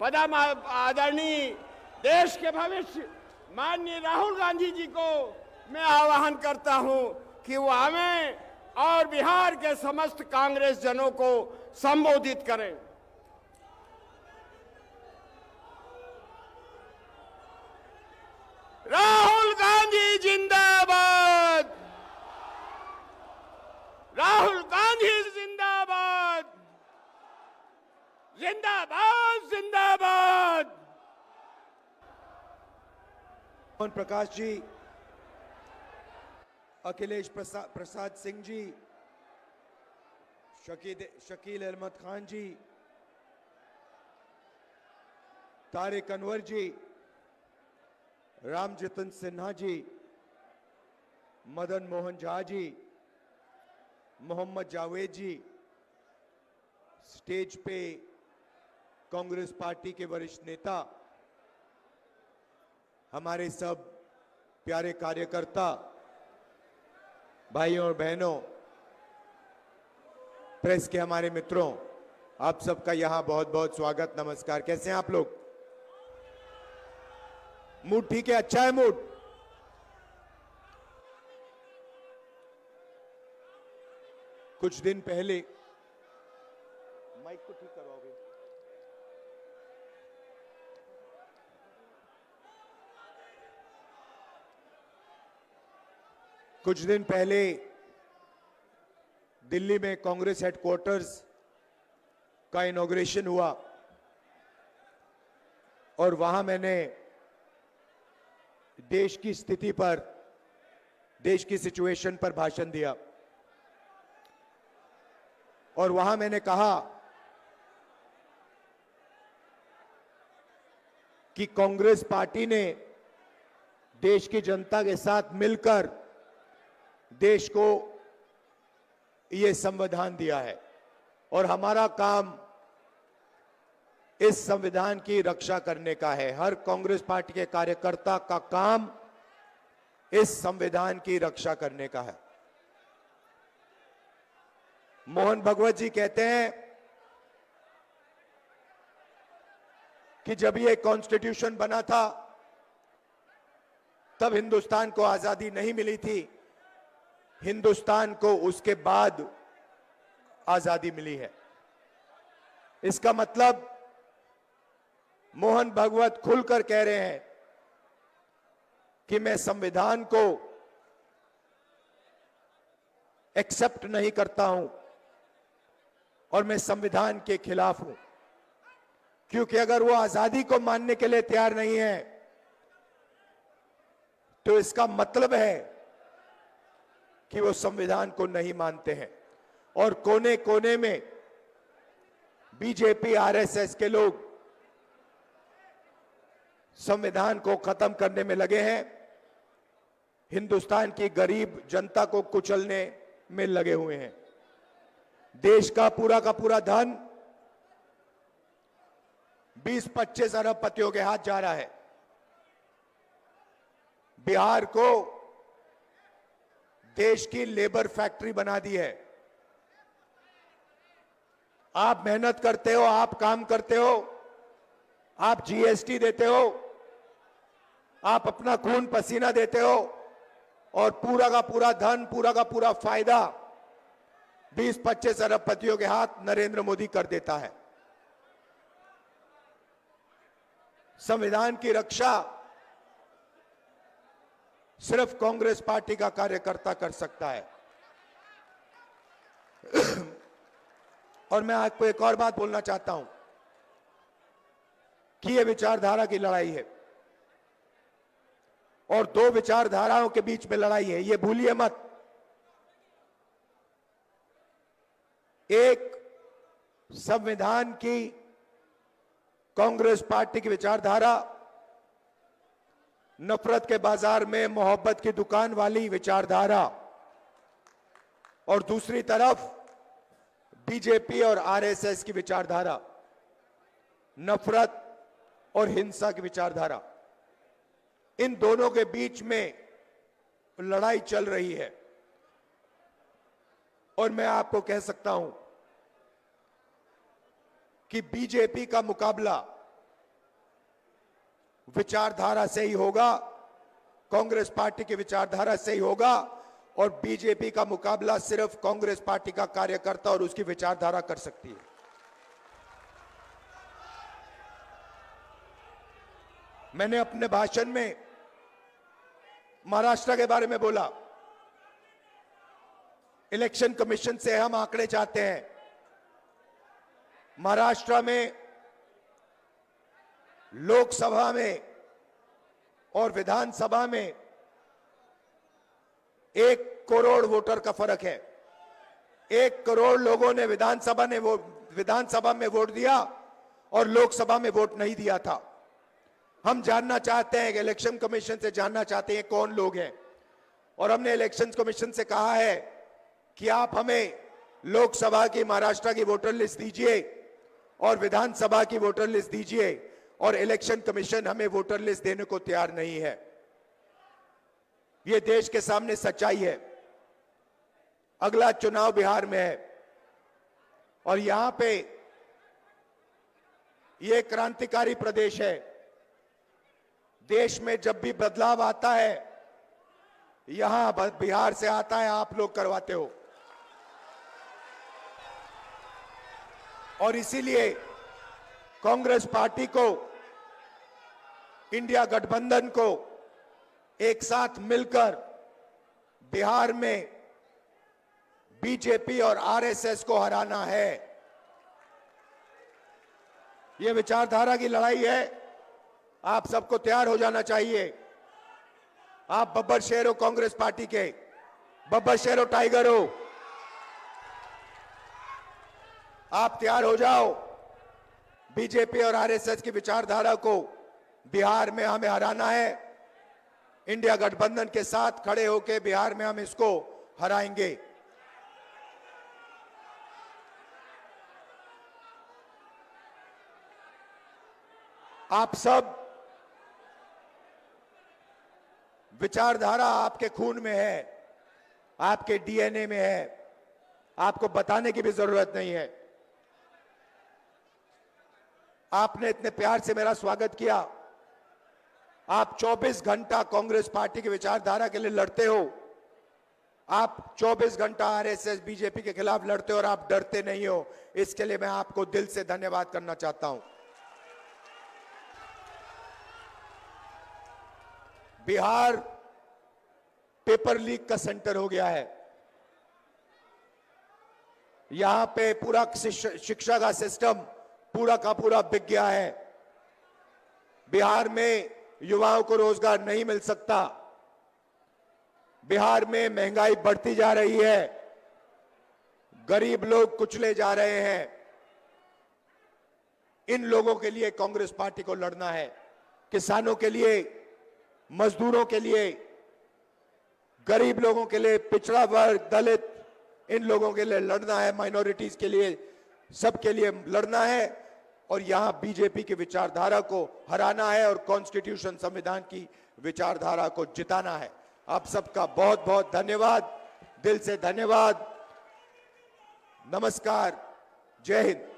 पदम आदरणीय देश के भविष्य माननीय राहुल गांधी जी को मैं आह्वान करता हूं कि वो हमें और बिहार के समस्त कांग्रेस जनों को संबोधित करें। राहुल गांधी जिंदाबाद, राहुल गांधी जिंदाबाद, जिंदाबाद जिंदाबाद। मोहन प्रकाश जी, अखिलेश प्रसाद सिंह जी, शकील अहमद खान जी, तारिक अनवर जी, रामजतन सिन्हा जी, मदन मोहन झा जी, मोहम्मद जावेद जी, स्टेज पे कांग्रेस पार्टी के वरिष्ठ नेता, हमारे सब प्यारे कार्यकर्ता भाइयों और बहनों, प्रेस के हमारे मित्रों, आप सबका यहां बहुत बहुत स्वागत, नमस्कार। कैसे हैं आप लोग? मूड ठीक है? अच्छा है मूड? कुछ दिन पहले, माइक को ठीक करवाओगे? कुछ दिन पहले दिल्ली में कांग्रेस हेडक्वार्टर्स का इनॉग्रेशन हुआ और वहां मैंने देश की स्थिति पर, देश की सिचुएशन पर भाषण दिया और वहां मैंने कहा कि कांग्रेस पार्टी ने देश की जनता के साथ मिलकर देश को यह संविधान दिया है और हमारा काम इस संविधान की रक्षा करने का है। हर कांग्रेस पार्टी के कार्यकर्ता का काम इस संविधान की रक्षा करने का है। मोहन भगवत जी कहते हैं कि जब ये कॉन्स्टिट्यूशन बना था तब हिंदुस्तान को आजादी नहीं मिली थी, हिंदुस्तान को उसके बाद आजादी मिली है। इसका मतलब मोहन भगवत खुलकर कह रहे हैं कि मैं संविधान को एक्सेप्ट नहीं करता हूं और मैं संविधान के खिलाफ हूं, क्योंकि अगर वो आजादी को मानने के लिए तैयार नहीं है तो इसका मतलब है कि वो संविधान को नहीं मानते हैं। और कोने कोने में बीजेपी आरएसएस के लोग संविधान को खत्म करने में लगे हैं, हिंदुस्तान की गरीब जनता को कुचलने में लगे हुए हैं। देश का पूरा धन 20-25 अरबपतियों के हाथ जा रहा है। बिहार को देश की लेबर फैक्ट्री बना दी है। आप मेहनत करते हो, आप काम करते हो, आप जीएसटी देते हो, आप अपना खून पसीना देते हो और पूरा का पूरा धन, पूरा का पूरा फायदा 20-25 अरबपतियों के हाथ नरेंद्र मोदी कर देता है। संविधान की रक्षा सिर्फ कांग्रेस पार्टी का कार्यकर्ता कर सकता है। और मैं आपको एक और बात बोलना चाहता हूं कि यह विचारधारा की लड़ाई है और दो विचारधाराओं के बीच में लड़ाई है, यह भूलिए मत। एक संविधान की कांग्रेस पार्टी की विचारधारा, नफरत के बाजार में मोहब्बत की दुकान वाली विचारधारा, और दूसरी तरफ बीजेपी और आरएसएस की विचारधारा, नफरत और हिंसा की विचारधारा। इन दोनों के बीच में लड़ाई चल रही है और मैं आपको कह सकता हूं कि बीजेपी का मुकाबला विचारधारा से ही होगा, कांग्रेस पार्टी की विचारधारा से ही होगा और बीजेपी का मुकाबला सिर्फ कांग्रेस पार्टी का कार्यकर्ता और उसकी विचारधारा कर सकती है। मैंने अपने भाषण में महाराष्ट्र के बारे में बोला। इलेक्शन कमीशन से हम आंकड़े चाहते हैं। महाराष्ट्र में लोकसभा में और विधानसभा में 1 करोड़ वोटर का फर्क है। 1 करोड़ लोगों ने विधानसभा में वोट दिया और लोकसभा में वोट नहीं दिया था। हम जानना चाहते हैं कि इलेक्शन कमीशन से जानना चाहते हैं कौन लोग हैं, और हमने इलेक्शन कमीशन से कहा है कि आप हमें लोकसभा की महाराष्ट्र की वोटर लिस्ट दीजिए और विधानसभा की वोटर लिस्ट दीजिए, और इलेक्शन कमीशन हमें वोटर लिस्ट देने को तैयार नहीं है। यह देश के सामने सच्चाई है। अगला चुनाव बिहार में है और यहां पे यह क्रांतिकारी प्रदेश है। देश में जब भी बदलाव आता है यहां बिहार से आता है, आप लोग करवाते हो। और इसीलिए कांग्रेस पार्टी को, इंडिया गठबंधन को एक साथ मिलकर बिहार में बीजेपी और आरएसएस को हराना है। यह विचारधारा की लड़ाई है। आप सबको तैयार हो जाना चाहिए। आप बब्बर शेर हो कांग्रेस पार्टी के, बब्बर शेर हो, टाइगर हो। आप तैयार हो जाओ। बीजेपी और आरएसएस की विचारधारा को बिहार में हमें हराना है। इंडिया गठबंधन के साथ खड़े होकर बिहार में हम इसको हराएंगे। आप सब, विचारधारा आपके खून में है, आपके डीएनए में है। आपको बताने की भी जरूरत नहीं है। आपने इतने प्यार से मेरा स्वागत किया। आप 24 घंटा कांग्रेस पार्टी की विचारधारा के लिए लड़ते हो। आप 24 घंटा आरएसएस बीजेपी के खिलाफ लड़ते हो और आप डरते नहीं हो। इसके लिए मैं आपको दिल से धन्यवाद करना चाहता हूं। बिहार पेपर लीक का सेंटर हो गया है। यहां पे पूरा शिक्षा का सिस्टम पूरा का पूरा बिक गया है। बिहार में युवाओं को रोजगार नहीं मिल सकता। बिहार में महंगाई बढ़ती जा रही है। गरीब लोग कुचले जा रहे हैं। इन लोगों के लिए कांग्रेस पार्टी को लड़ना है। किसानों के लिए, मजदूरों के लिए, गरीब लोगों के लिए, पिछड़ा वर्ग, दलित, इन लोगों के लिए लड़ना है। माइनॉरिटीज के लिए, सबके लिए लड़ना है। और यहां बीजेपी की विचारधारा को हराना है और कॉन्स्टिट्यूशन, संविधान की विचारधारा को जिताना है। आप सबका बहुत बहुत धन्यवाद, दिल से धन्यवाद। नमस्कार, जय हिंद।